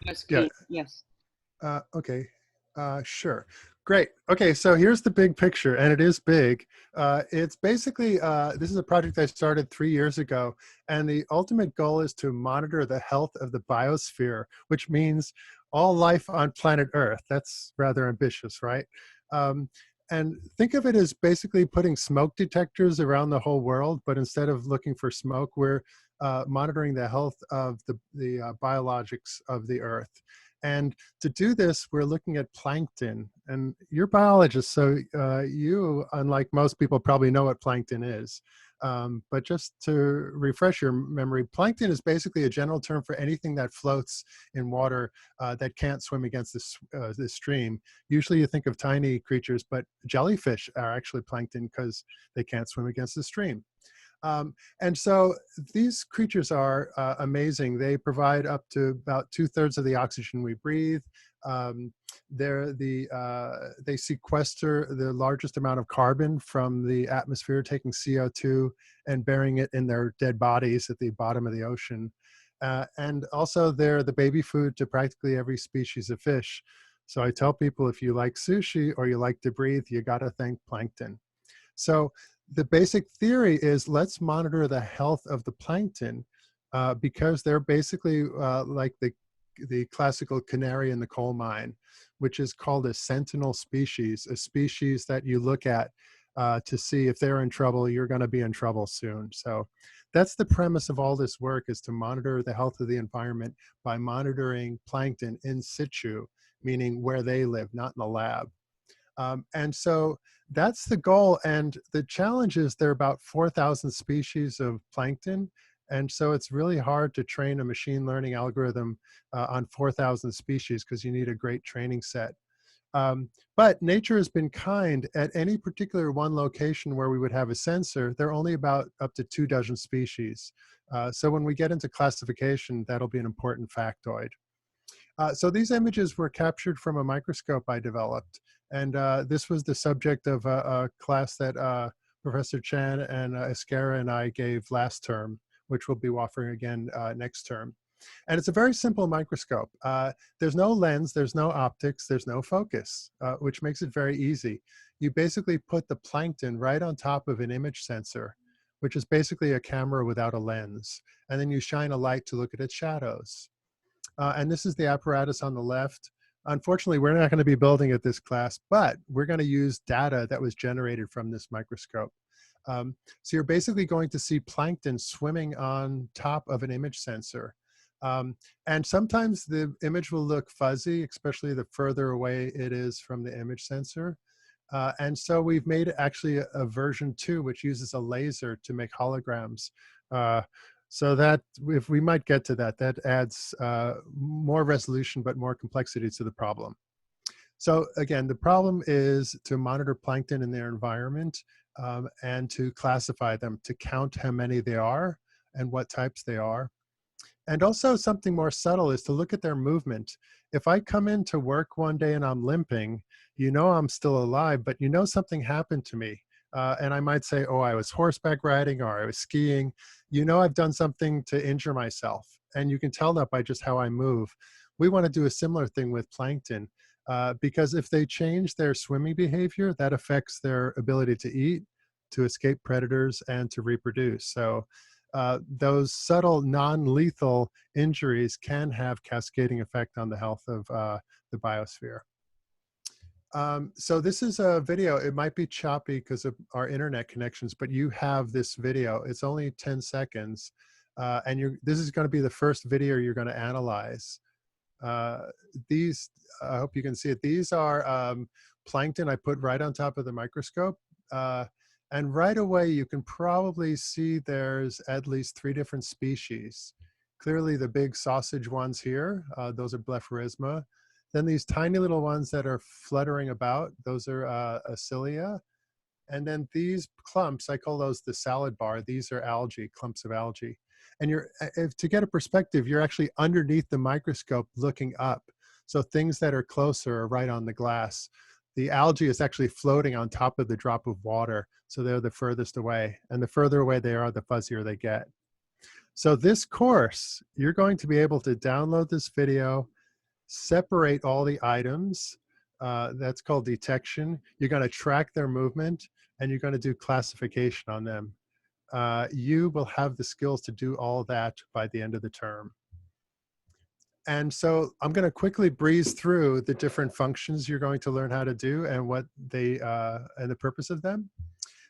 Yes, Yeah. please. Yes. Okay. Sure. Great. Okay, so here's the big picture, and it is big. It's basically, this is a project I started 3 years ago, and the ultimate goal is to monitor the health of the biosphere, which means all life on planet Earth. That's rather ambitious, right? Um, and think of it as basically putting smoke detectors around the whole world, but instead of looking for smoke, we're monitoring the health of the biologics of the Earth. And to do this, we're looking at plankton. And you're biologists, so you, unlike most people, probably know what plankton is. But just to refresh your memory, plankton is basically a general term for anything that floats in water that can't swim against this stream. Usually you think of tiny creatures, but jellyfish are actually plankton because they can't swim against the stream. And so these creatures are amazing. They provide up to about 2/3 of the oxygen we breathe. They sequester the largest amount of carbon from the atmosphere, taking CO2 and burying it in their dead bodies at the bottom of the ocean. And also they're the baby food to practically every species of fish. So I tell people, if you like sushi or you like to breathe, you got to thank plankton. So the basic theory is, let's monitor the health of the plankton because they're basically like the classical canary in the coal mine, which is called a sentinel species, a species that you look at to see if they're in trouble, you're going to be in trouble soon. So that's the premise of all this work, is to monitor the health of the environment by monitoring plankton in situ, meaning where they live, not in the lab. And so that's the goal. And the challenge is there are about 4,000 species of plankton. And so it's really hard to train a machine learning algorithm on 4,000 species because you need a great training set. But nature has been kind. At any particular one location where we would have a sensor, there are only about up to 24 species. So when we get into classification, that'll be an important factoid. So these images were captured from a microscope I developed. And this was the subject of a class that Professor Chan and Esquerra and I gave last term, which we'll be offering again next term. And it's a very simple microscope. There's no lens, there's no optics, there's no focus, which makes it very easy. You basically put the plankton right on top of an image sensor, which is basically a camera without a lens. And then you shine a light to look at its shadows. And this is the apparatus on the left. Unfortunately, we're not going to be building at this class, but we're going to use data that was generated from this microscope. So you're basically going to see plankton swimming on top of an image sensor. And sometimes the image will look fuzzy, especially the further away it is from the image sensor. And so we've made actually a version 2, which uses a laser to make holograms. So that, if we might get to that, that adds more resolution but more complexity to the problem. So again, the problem is to monitor plankton in their environment and to classify them, to count how many they are and what types they are. And also something more subtle is to look at their movement. If I come into work one day and I'm limping, you know I'm still alive, but you know something happened to me. And I might say, oh, I was horseback riding or I was skiing. You know I've done something to injure myself. And you can tell that by just how I move. We want to do a similar thing with plankton because if they change their swimming behavior, that affects their ability to eat, to escape predators, and to reproduce. So those subtle non-lethal injuries can have cascading effect on the health of the biosphere. So this is a video. It might be choppy because of our internet connections, but you have this video. It's only 10 seconds. And this is going to be the first video you're going to analyze. These, I hope you can see it. These are plankton I put right on top of the microscope. And right away, you can probably see there's at least 3 different species. Clearly, the big sausage ones here, those are Blepharisma. Then these tiny little ones that are fluttering about, those are Acilia. And then these clumps, I call those the salad bar. These are algae, clumps of algae. And to get a perspective, you're actually underneath the microscope looking up. So things that are closer are right on the glass. The algae is actually floating on top of the drop of water. So they're the furthest away. And the further away they are, the fuzzier they get. So this course, you're going to be able to download this video separate all the items. That's called detection. You're going to track their movement, and you're going to do classification on them. You will have the skills to do all that by the end of the term. And so I'm going to quickly breeze through the different functions you're going to learn how to do and what they and the purpose of them.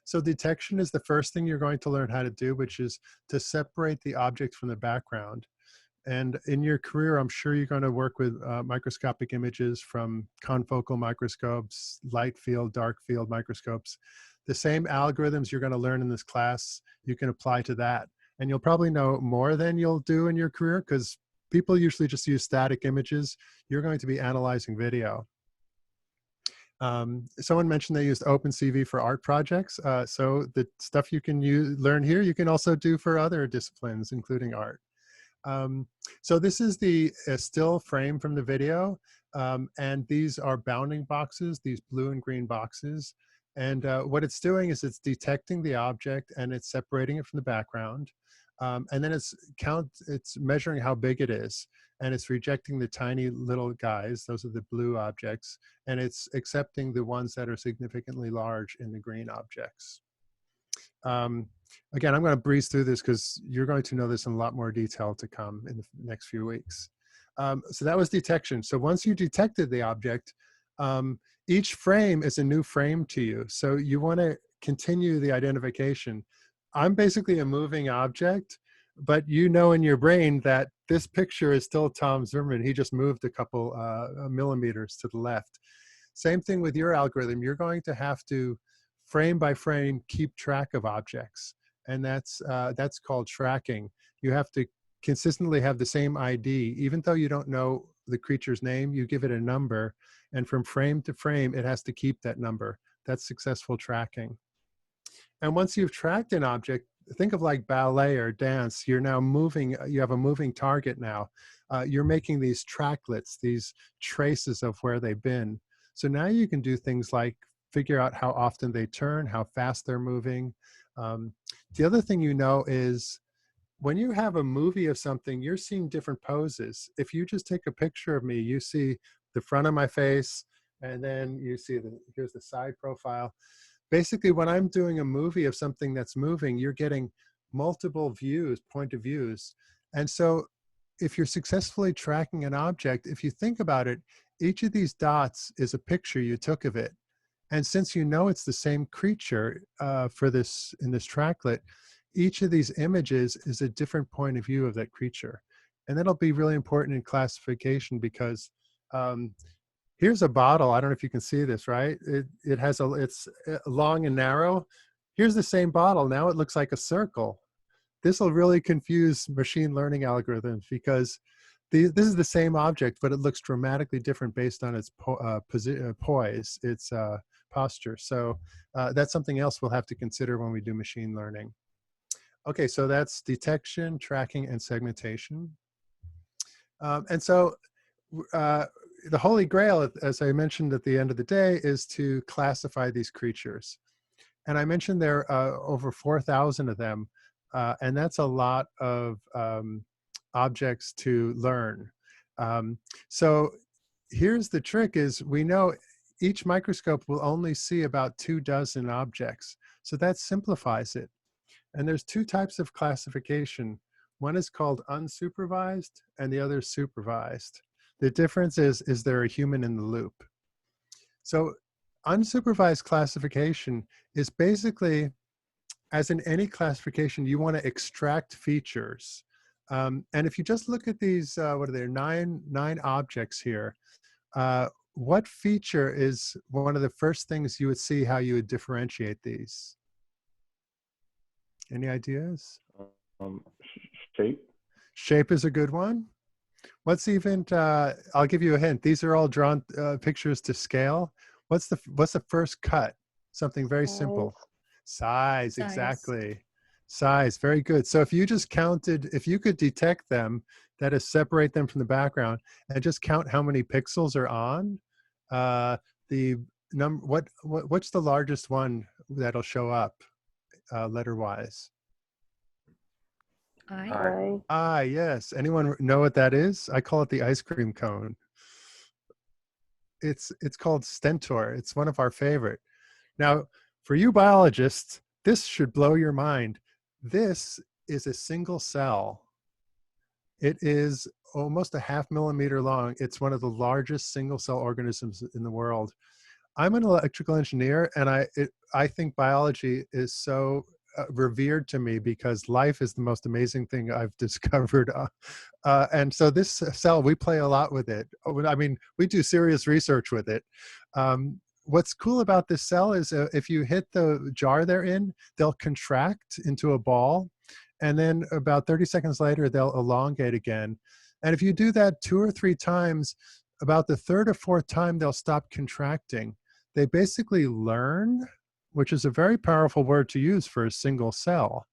So detection is the first thing you're going to learn how to do, which is to separate the object from the background. And in your career, I'm sure you're going to work with microscopic images from confocal microscopes, light field, dark field microscopes. The same algorithms you're going to learn in this class, you can apply to that. And you'll probably know more than you'll do in your career, because people usually just use static images. You're going to be analyzing video. Someone mentioned they used OpenCV for art projects. So the stuff you can learn here, you can also do for other disciplines, including art. So this is the still frame from the video. And these are bounding boxes, these blue and green boxes. And what it's doing is it's detecting the object and it's separating it from the background. And then it's measuring how big it is. And it's rejecting the tiny little guys, those are the blue objects, and it's accepting the ones that are significantly large in the green objects. Again, I'm going to breeze through this because you're going to know this in a lot more detail to come in the next few weeks. So that was detection. So once you detected the object, each frame is a new frame to you. So you want to continue the identification. I'm basically a moving object, but you know in your brain that this picture is still Tom Zimmerman. He just moved a couple millimeters to the left. Same thing with your algorithm. You're going to have to, frame by frame, keep track of objects. And that's called tracking. You have to consistently have the same ID. Even though you don't know the creature's name, you give it a number. And from frame to frame, it has to keep that number. That's successful tracking. And once you've tracked an object, think of like ballet or dance. You're now moving, you have a moving target now. You're making these tracklets, these traces of where they've been. So now you can do things like figure out how often they turn, how fast they're moving. The other thing you know is when you have a movie of something, you're seeing different poses. If you just take a picture of me, you see the front of my face, and then you see here's the side profile. Basically, when I'm doing a movie of something that's moving, you're getting multiple views, point of views. And so if you're successfully tracking an object, if you think about it, each of these dots is a picture you took of it. And since you know it's the same creature in this tracklet, each of these images is a different point of view of that creature. And that'll be really important in classification because here's a bottle. I don't know if you can see this, right? It's long and narrow. Here's the same bottle. Now it looks like a circle. This will really confuse machine learning algorithms because this is the same object, but it looks dramatically different based on its poise, its posture. So that's something else we'll have to consider when we do machine learning. Okay, so that's detection, tracking, and segmentation. And so the Holy Grail, as I mentioned at the end of the day, is to classify these creatures. And I mentioned there are over 4,000 of them, and that's a lot of objects to learn. So here's the trick is we know each microscope will only see about 24 objects. So that simplifies it. And there's two types of classification. One is called unsupervised and the other is supervised. The difference is there a human in the loop? So unsupervised classification is basically, as in any classification, you want to extract features. And if you just look at these, what are there, nine objects here, what feature is one of the first things you would see how you would differentiate these? Any ideas? Shape. Shape is a good one. What's even, I'll give you a hint. These are all drawn pictures to scale. What's the first cut? Something very simple. Size, exactly. Size, very good. So if you just counted, if you could detect them, that is separate them from the background and just count how many pixels are on, what's the largest one that'll show up letter-wise? I. Ah, yes. Anyone know what that is? I call it the ice cream cone. It's called Stentor. It's one of our favorite. Now, for you biologists, this should blow your mind. This is a single cell. It is almost a half millimeter long. It's one of the largest single cell organisms in the world. I'm an electrical engineer, and I think biology is so revered to me because life is the most amazing thing I've discovered. And so this cell, we play a lot with it. I mean, we do serious research with it. What's cool about this cell is if you hit the jar they're in, they'll contract into a ball. And then about 30 seconds later, they'll elongate again. And if you do that 2 or 3 times, about the 3rd or 4th time, they'll stop contracting. They basically learn, which is a very powerful word to use for a single cell.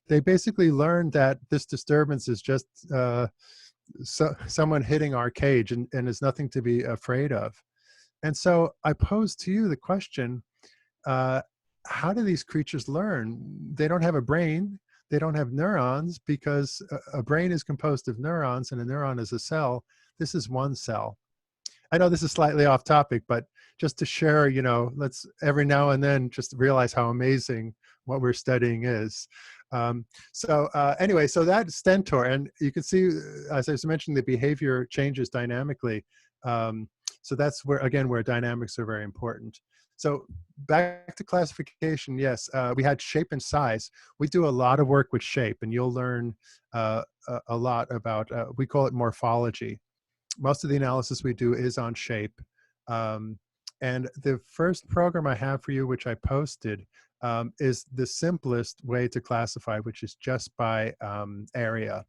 They basically learn that this disturbance is just someone hitting our cage and is nothing to be afraid of. And so I pose to you the question, how do these creatures learn? They don't have a brain. They don't have neurons because a brain is composed of neurons and a neuron is a cell. This is one cell. I know this is slightly off topic, but just to share, you know, let's every now and then just realize how amazing what we're studying is. Anyway, so that's Stentor. And you can see, as I was mentioning, the behavior changes dynamically. So that's where, again, where dynamics are very important. So back to classification, yes, we had shape and size. We do a lot of work with shape, and you'll learn a lot about, we call it morphology. Most of the analysis we do is on shape. And the first program I have for you, which I posted, is the simplest way to classify, which is just by area.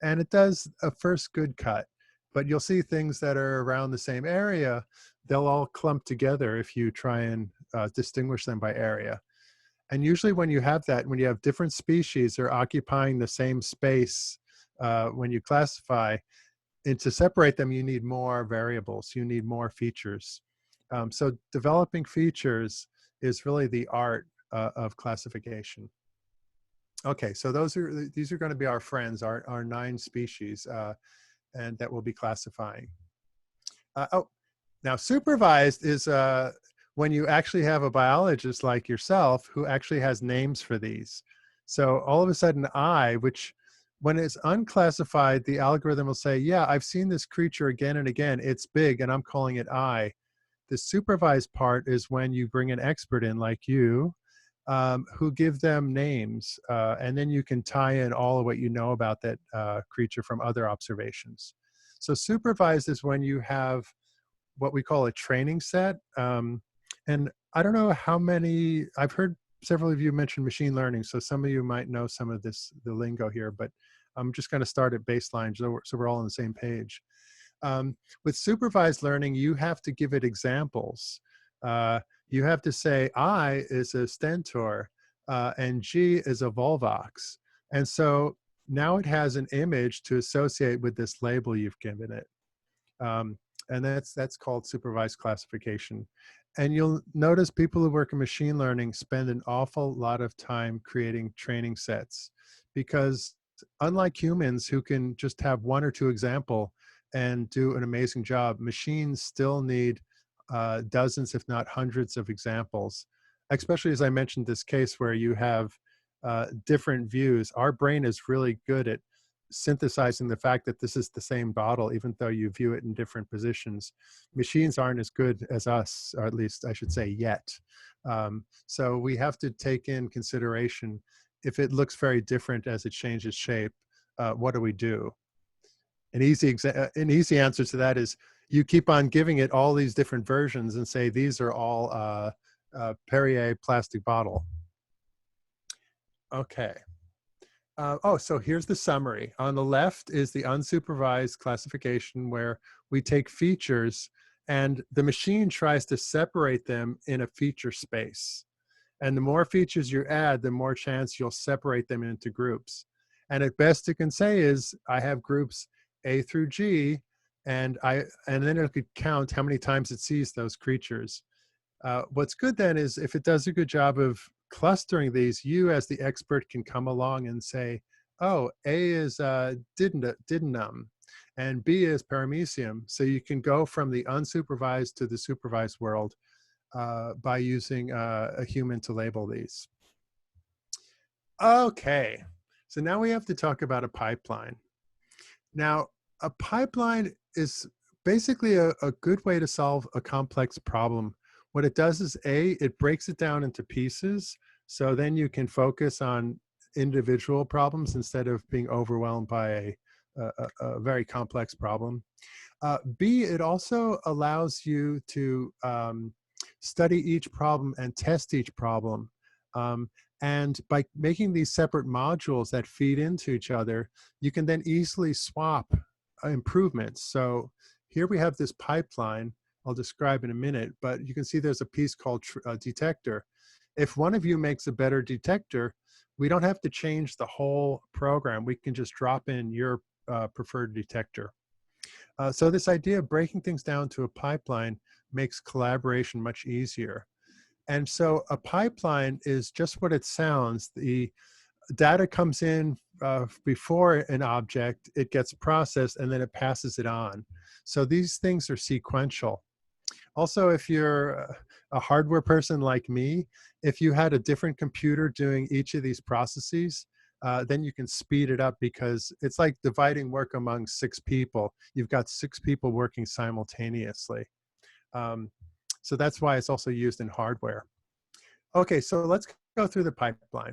And it does a first good cut, but you'll see things that are around the same area, they'll all clump together if you try and distinguish them by area. And usually when you have that, when you have different species that are occupying the same space when you classify, and to separate them, you need more variables, you need more features. So developing features is really the art of classification. Okay, so these are going to be our friends, our 9 species, and that we'll be classifying. Now supervised is when you actually have a biologist like yourself who actually has names for these. So all of a sudden which when it's unclassified, the algorithm will say, yeah, I've seen this creature again and again. It's big, and I'm calling it I. The supervised part is when you bring an expert in like you, who give them names, and then you can tie in all of what you know about that creature from other observations. So supervised is when you have what we call a training set. And I don't know how many, I've heard several of you mention machine learning, so some of you might know some of the lingo here, but I'm just going to start at baseline so we're all on the same page. With supervised learning, you have to give it examples. You have to say I is a stentor and G is a volvox. And so now it has an image to associate with this label you've given it. And that's called supervised classification. And you'll notice people who work in machine learning spend an awful lot of time creating training sets, because unlike humans who can just have 1 or 2 example and do an amazing job, machines still need dozens, if not hundreds of examples, especially as I mentioned this case where you have different views. Our brain is really good at synthesizing the fact that this is the same bottle, even though you view it in different positions. Machines aren't as good as us, or at least I should say yet. So we have to take in consideration, if it looks very different as it changes shape, what do we do? An easy answer to that is you keep on giving it all these different versions and say, these are all Perrier plastic bottle. Okay. So here's the summary. On the left is the unsupervised classification where we take features and the machine tries to separate them in a feature space. And the more features you add, the more chance you'll separate them into groups. And at best it can say is, I have groups A through G, and then it could count how many times it sees those creatures. What's good then is if it does a good job of clustering these, you as the expert can come along and say, oh, A is didnum, And B is paramecium. So you can go from the unsupervised to the supervised world by using a human to label these. Okay, so now we have to talk about a pipeline. Now, a pipeline is basically a good way to solve a complex problem. What it does is it breaks it down into pieces. So then you can focus on individual problems instead of being overwhelmed by a very complex problem. B, it also allows you to study each problem and test each problem. And by making these separate modules that feed into each other, you can then easily swap improvements. So here we have this pipeline. I'll describe in a minute, but you can see there's a piece called detector. If one of you makes a better detector, we don't have to change the whole program. We can just drop in your preferred detector. So this idea of breaking things down to a pipeline makes collaboration much easier. And so a pipeline is just what it sounds. The data comes in before an object, it gets processed, and then it passes it on. So these things are sequential. Also, if you're a hardware person like me, if you had a different computer doing each of these processes, then you can speed it up because it's like dividing work among 6 people. You've got 6 people working simultaneously. So that's why it's also used in hardware. Okay, so let's go through the pipeline.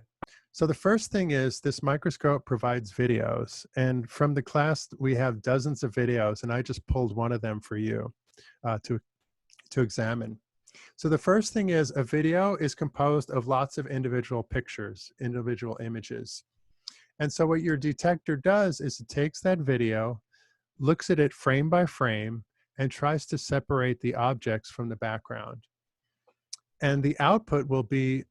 So the first thing is this microscope provides videos. And from the class, we have dozens of videos, and I just pulled one of them for you to examine. So the first thing is a video is composed of lots of individual pictures, individual images. And so what your detector does is it takes that video, looks at it frame by frame, and tries to separate the objects from the background. And the output will be,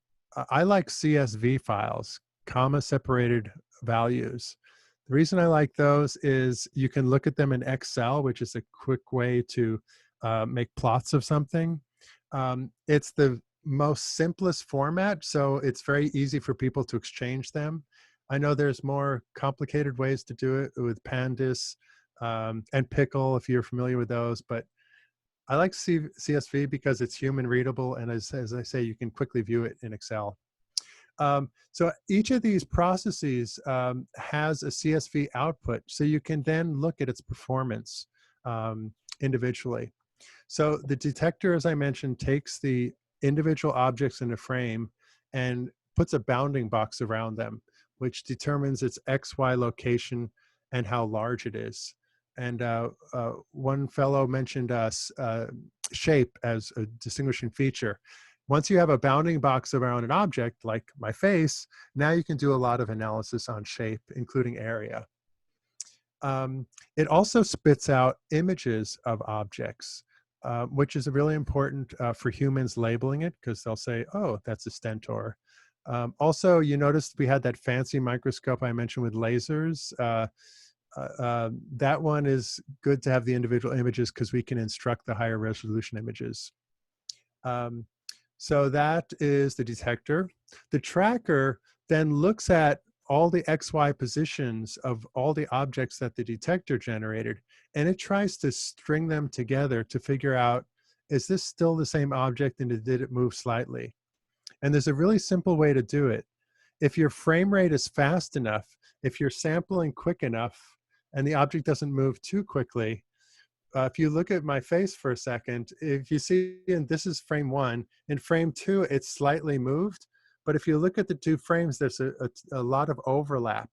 I like CSV files, comma separated values. The reason I like those is you can look at them in Excel, which is a quick way to make plots of something. It's the most simplest format, so it's very easy for people to exchange them. I know there's more complicated ways to do it with Pandas and Pickle, if you're familiar with those, but I like CSV because it's human readable, and as I say, you can quickly view it in Excel. So each of these processes has a CSV output, so you can then look at its performance individually. So the detector, as I mentioned, takes the individual objects in a frame and puts a bounding box around them, which determines its XY location and how large it is. And one fellow mentioned shape as a distinguishing feature. Once you have a bounding box around an object, like my face, now you can do a lot of analysis on shape, including area. It also spits out images of objects, which is really important for humans labeling it, because they'll say, oh, that's a stentor. Also, you noticed we had that fancy microscope I mentioned with lasers. That one is good to have the individual images because we can instruct the higher resolution images. So that is the detector. The tracker then looks at all the XY positions of all the objects that the detector generated, and it tries to string them together to figure out, is this still the same object and did it move slightly? And there's a really simple way to do it. If your frame rate is fast enough, if you're sampling quick enough, and the object doesn't move too quickly, if you look at my face for a second, if you see, and this is frame 1, in frame 2, it's slightly moved. But if you look at the 2 frames, there's a lot of overlap.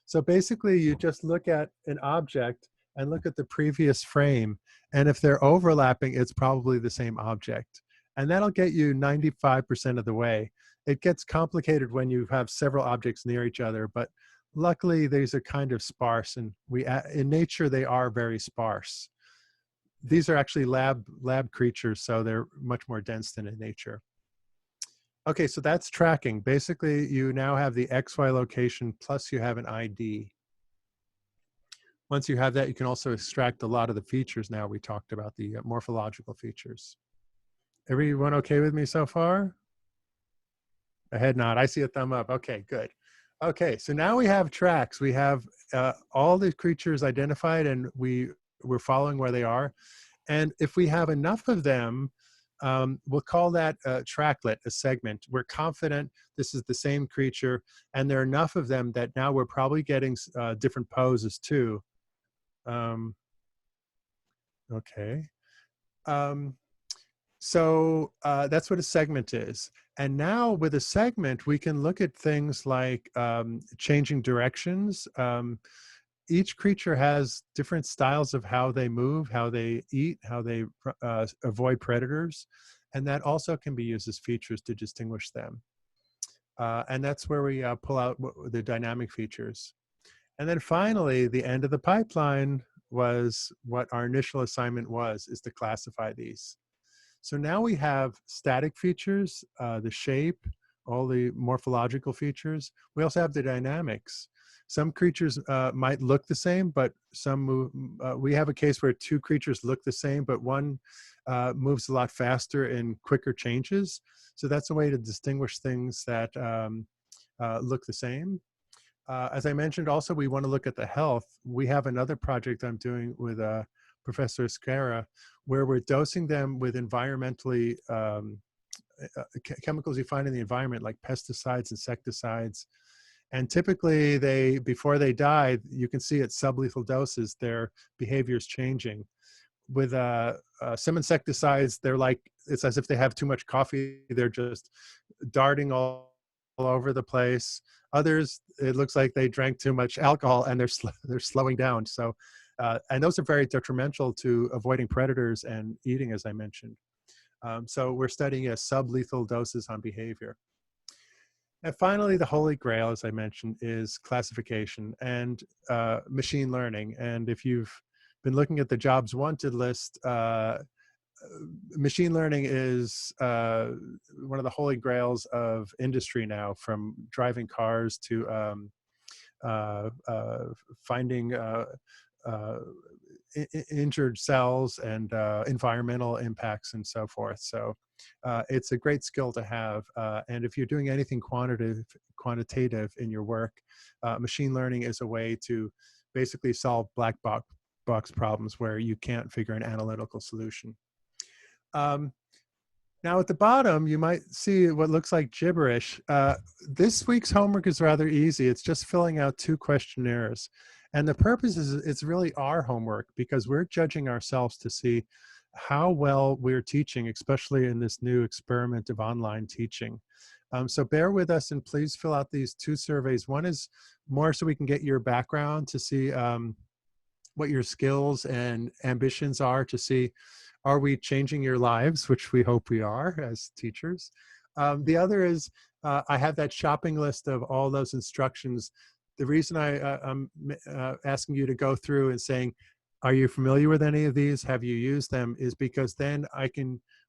So basically, you just look at an object and look at the previous frame. And if they're overlapping, it's probably the same object. And that'll get you 95% of the way. It gets complicated when you have several objects near each other, but luckily, these are kind of sparse. And in nature, they are very sparse. These are actually lab creatures, so they're much more dense than in nature. Okay, so that's tracking. Basically, you now have the XY location plus you have an ID. Once you have that, you can also extract a lot of the features now we talked about, the morphological features. Everyone okay with me so far? A head nod. I see a thumb up. Okay, good. Okay, so now we have tracks. We have all the creatures identified, and we're following where they are. And if we have enough of them, we'll call that a tracklet, a segment. We're confident this is the same creature, and there are enough of them that now we're probably getting different poses too. Um, okay. Um, so that's what a segment is. And now with a segment, we can look at things like changing directions. Each creature has different styles of how they move, how they eat, how they avoid predators. And that also can be used as features to distinguish them. And that's where we pull out the dynamic features. And then finally, the end of the pipeline was what our initial assignment was, is to classify these. So now we have static features, the shape, all the morphological features. We also have the dynamics. Some creatures might look the same, but some move. We have a case where two creatures look the same, but one moves a lot faster in quicker changes. So that's a way to distinguish things that look the same. As I mentioned, also, we want to look at the health. We have another project I'm doing with Professor Esquerra, where we're dosing them with environmentally chemicals you find in the environment, like pesticides, insecticides. And typically, before they die, you can see at sublethal doses, their behavior is changing. With some insecticides, it's as if they have too much coffee. They're just darting all over the place. Others, it looks like they drank too much alcohol and they're slowing down. So, and those are very detrimental to avoiding predators and eating, as I mentioned. So we're studying sublethal doses on behavior. And finally, the holy grail, as I mentioned, is classification and machine learning. And if you've been looking at the jobs wanted list, machine learning is one of the holy grails of industry now, from driving cars to finding injured cells and environmental impacts and so forth. So it's a great skill to have. And if you're doing anything quantitative in your work, machine learning is a way to basically solve black box problems where you can't figure an analytical solution. Now at the bottom, you might see what looks like gibberish. This week's homework is rather easy. It's just filling out 2 questionnaires. And the purpose is it's really our homework, because we're judging ourselves to see how well we're teaching, especially in this new experiment of online teaching. So bear with us and please fill out these 2 surveys. One is more so we can get your background to see what your skills and ambitions are, to see, are we changing your lives, which we hope we are as teachers. The other is, I have that shopping list of all those instructions. The reason I'm asking you to go through and saying, are you familiar with any of these? Have you used them? Is because then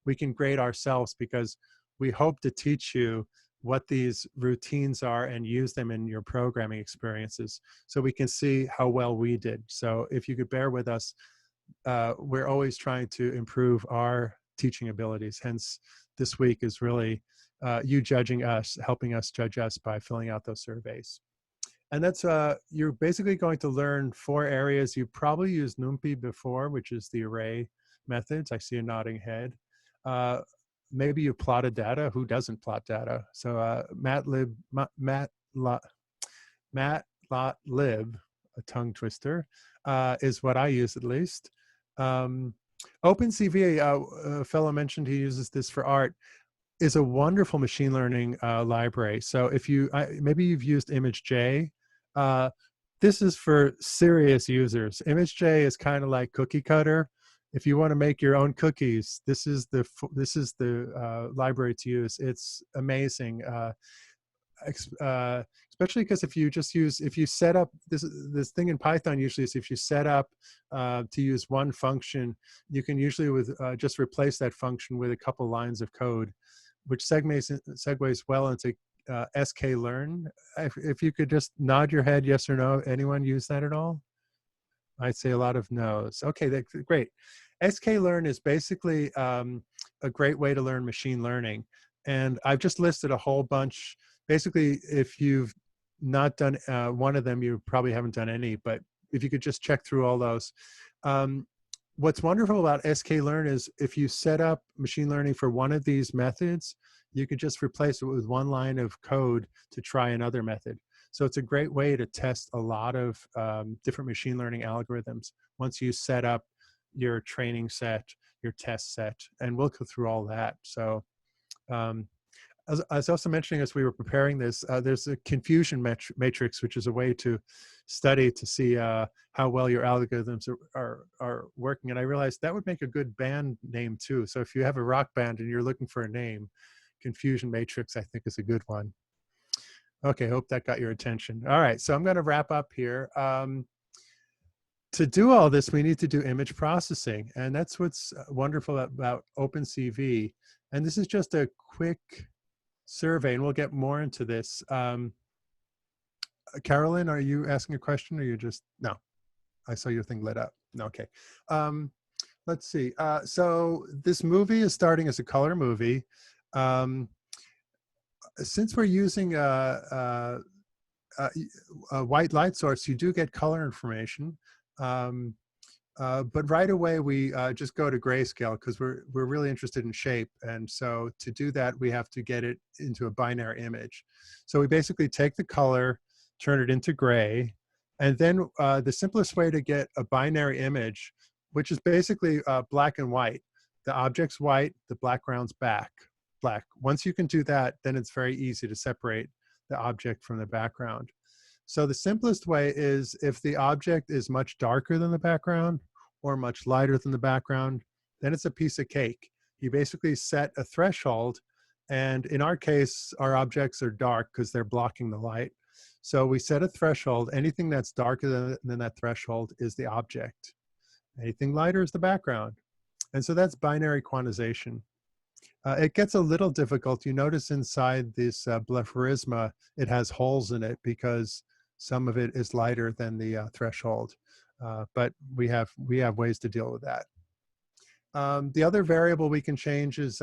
we can grade ourselves, because we hope to teach you what these routines are and use them in your programming experiences, so we can see how well we did. So if you could bear with us, we're always trying to improve our teaching abilities. Hence, this week is really you judging us, helping us judge us by filling out those surveys. And that's, you're basically going to learn 4 areas. You probably used NumPy before, which is the array methods. I see a nodding head. Maybe you plotted data. Who doesn't plot data? So Matplotlib, a tongue twister, is what I use at least. OpenCV, a fellow mentioned he uses this for art, is a wonderful machine learning library. So if maybe you've used ImageJ, this is for serious users. ImageJ is kind of like cookie cutter. If you want to make your own cookies, this is the library to use. It's amazing. Especially because if you set up this thing in Python, usually is if you set up to use one function, you can usually just replace that function with a couple lines of code, which segues well into sklearn. If you could just nod your head yes or no. Anyone use that at all? I'd say a lot of no's. Okay, that's great. sklearn is basically a great way to learn machine learning. And I've just listed a whole bunch. Basically, if you've not done one of them, you probably haven't done any, but if you could just check through all those. Um, what's wonderful about sklearn is if you set up machine learning for one of these methods, you could just replace it with one line of code to try another method. So it's a great way to test a lot of different machine learning algorithms once you set up your training set, your test set, and we'll go through all that. So as I was also mentioning as we were preparing this, there's a confusion matrix, which is a way to study to see how well your algorithms are working. And I realized that would make a good band name too. So if you have a rock band and you're looking for a name, confusion matrix I think is a good one. Okay, hope that got your attention. All right, so I'm going to wrap up here. To do all this, we need to do image processing, and that's what's wonderful about OpenCV. And this is just a quick survey, and we'll get more into this. Carolyn, are you asking a question, or you just, no, I saw your thing lit up. Okay. Let's see. So this movie is starting as a color movie. Since we're using a white light source, you do get color information. But right away we just go to grayscale because we're really interested in shape, and so to do that we have to get it into a binary image. So we basically take the color, turn it into gray, and then the simplest way to get a binary image, which is basically black and white. The object's white, the background's black. Once you can do that, then it's very easy to separate the object from the background. So the simplest way is if the object is much darker than the background or much lighter than the background, then it's a piece of cake. You basically set a threshold, and in our case, our objects are dark because they're blocking the light. So we set a threshold. Anything that's darker than that threshold is the object. Anything lighter is the background. And so that's binary quantization. It gets a little difficult. You notice inside this blepharisma, it has holes in it because some of it is lighter than the threshold, but we have ways to deal with that. The other variable we can change is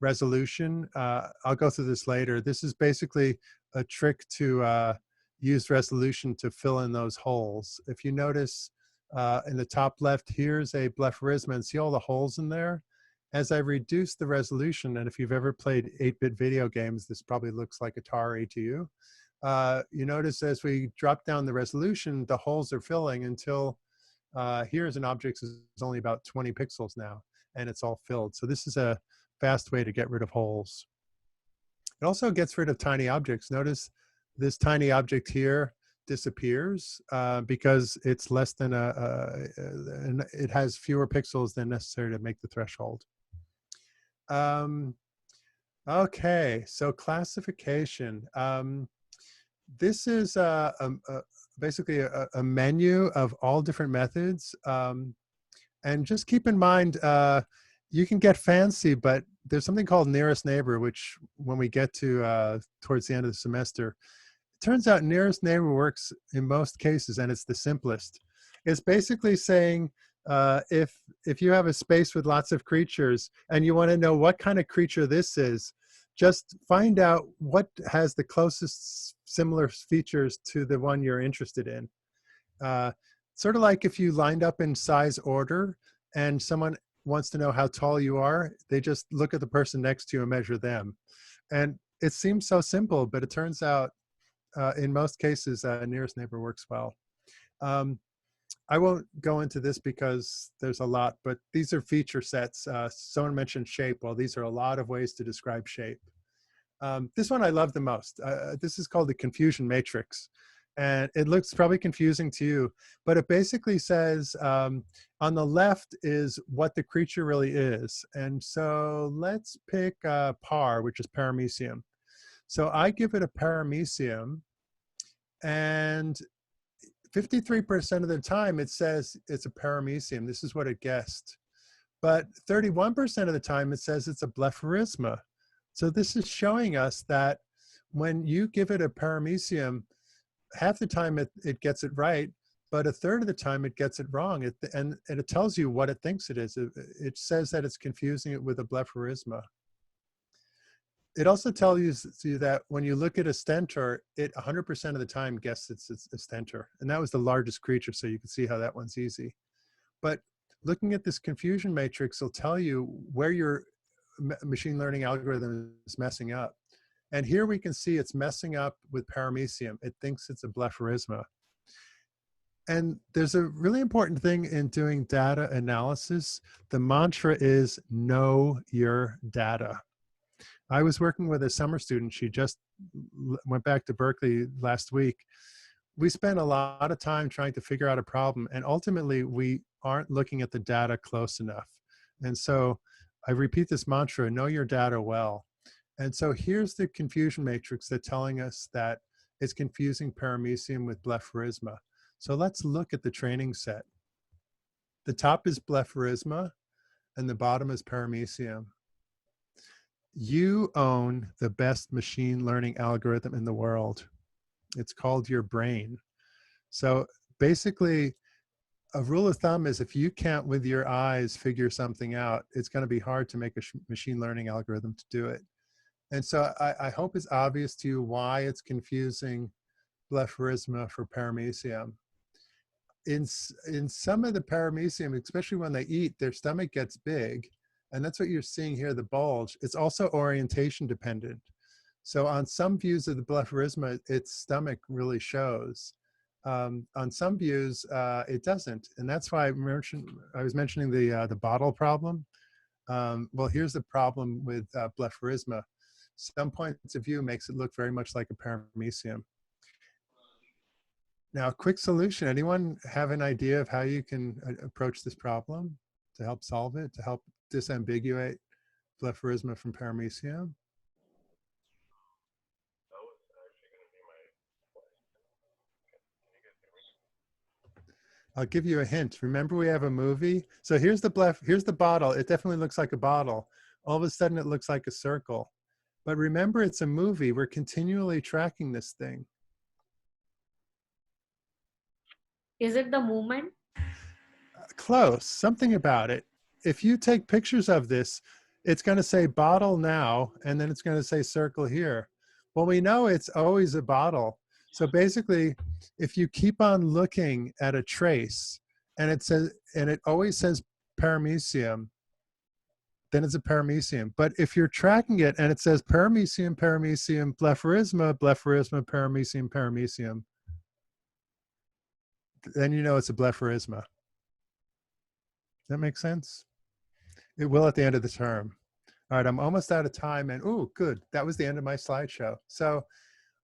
resolution. I'll go through this later. This is basically a trick to use resolution to fill in those holes. If you notice in the top left, here's a blepharisma, and see all the holes in there? As I reduce the resolution, and if you've ever played 8-bit video games, this probably looks like Atari to you. You notice as we drop down the resolution, the holes are filling until here's an object is only about 20 pixels now, and it's all filled. So this is a fast way to get rid of holes. It also gets rid of tiny objects. Notice this tiny object here disappears because it's less than it has fewer pixels than necessary to make the threshold. Okay, so classification. This is basically a menu of all different methods. And just keep in mind, you can get fancy, but there's something called nearest neighbor, which when we get to towards the end of the semester, it turns out nearest neighbor works in most cases, and it's the simplest. It's basically saying, if you have a space with lots of creatures and you want to know what kind of creature this is, just find out what has the closest similar features to the one you're interested in. Sort of like if you lined up in size order and someone wants to know how tall you are, they just look at the person next to you and measure them. And it seems so simple, but it turns out in most cases, nearest neighbor works well. I won't go into this because there's a lot, but these are feature sets. Someone mentioned shape. Well, these are a lot of ways to describe shape. This one I love the most. This is called the confusion matrix. And it looks probably confusing to you, but it basically says on the left is what the creature really is. And so let's pick par, which is paramecium. So I give it a paramecium, and 53% of the time it says it's a paramecium. This is what it guessed. But 31% of the time it says it's a blepharisma. So this is showing us that when you give it a paramecium, half the time it gets it right, but a third of the time it gets it wrong. And it tells you what it thinks it is. It says that it's confusing it with a blepharisma. It also tells you that when you look at a stentor, it 100% of the time guesses it's a stentor. And that was the largest creature, so you can see how that one's easy. But looking at this confusion matrix will tell you where your machine learning algorithm is messing up. And here we can see it's messing up with paramecium. It thinks it's a blepharisma. And there's a really important thing in doing data analysis. The mantra is know your data. I was working with a summer student. She just went back to Berkeley last week. We spent a lot of time trying to figure out a problem, and ultimately we aren't looking at the data close enough. And so I repeat this mantra, know your data well. And so here's the confusion matrix that's telling us that it's confusing paramecium with blepharisma. So let's look at the training set. The top is blepharisma and the bottom is paramecium. You own the best machine learning algorithm in the world. It's called your brain. So basically, a rule of thumb is if you can't with your eyes figure something out, it's going to be hard to make a machine learning algorithm to do it. And so I hope it's obvious to you why it's confusing blepharisma for paramecium. In some of the paramecium, especially when they eat, their stomach gets big. And that's what you're seeing here, the bulge. It's also orientation dependent. So on some views of the blepharisma, its stomach really shows. On some views, it doesn't. And that's why I was mentioning the bottle problem. Well, here's the problem with blepharisma. Some points of view makes it look very much like a paramecium. Now, quick solution. Anyone have an idea of how you can approach this problem to help solve it, to help disambiguate blepharisma from paramecium? I'll give you a hint. Remember, we have a movie. So here's the bottle. It definitely looks like a bottle. All of a sudden, it looks like a circle. But remember, it's a movie. We're continually tracking this thing. Is it the movement? Close. Something about it. If you take pictures of this, it's going to say bottle now, and then it's going to say circle here. Well, we know it's always a bottle. So basically, if you keep on looking at a trace and it always says paramecium, then it's a paramecium. But if you're tracking it and it says paramecium, paramecium, blepharisma, blepharisma, paramecium, paramecium, then you know it's a blepharisma. Does that make sense? It will at the end of the term. All right, I'm almost out of time, and oh, good. That was the end of my slideshow. So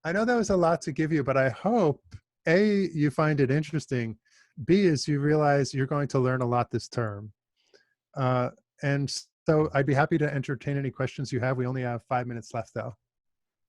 I know that was a lot to give you, but I hope, A, you find it interesting, B, is you realize you're going to learn a lot this term. And so I'd be happy to entertain any questions you have. We only have 5 minutes left, though.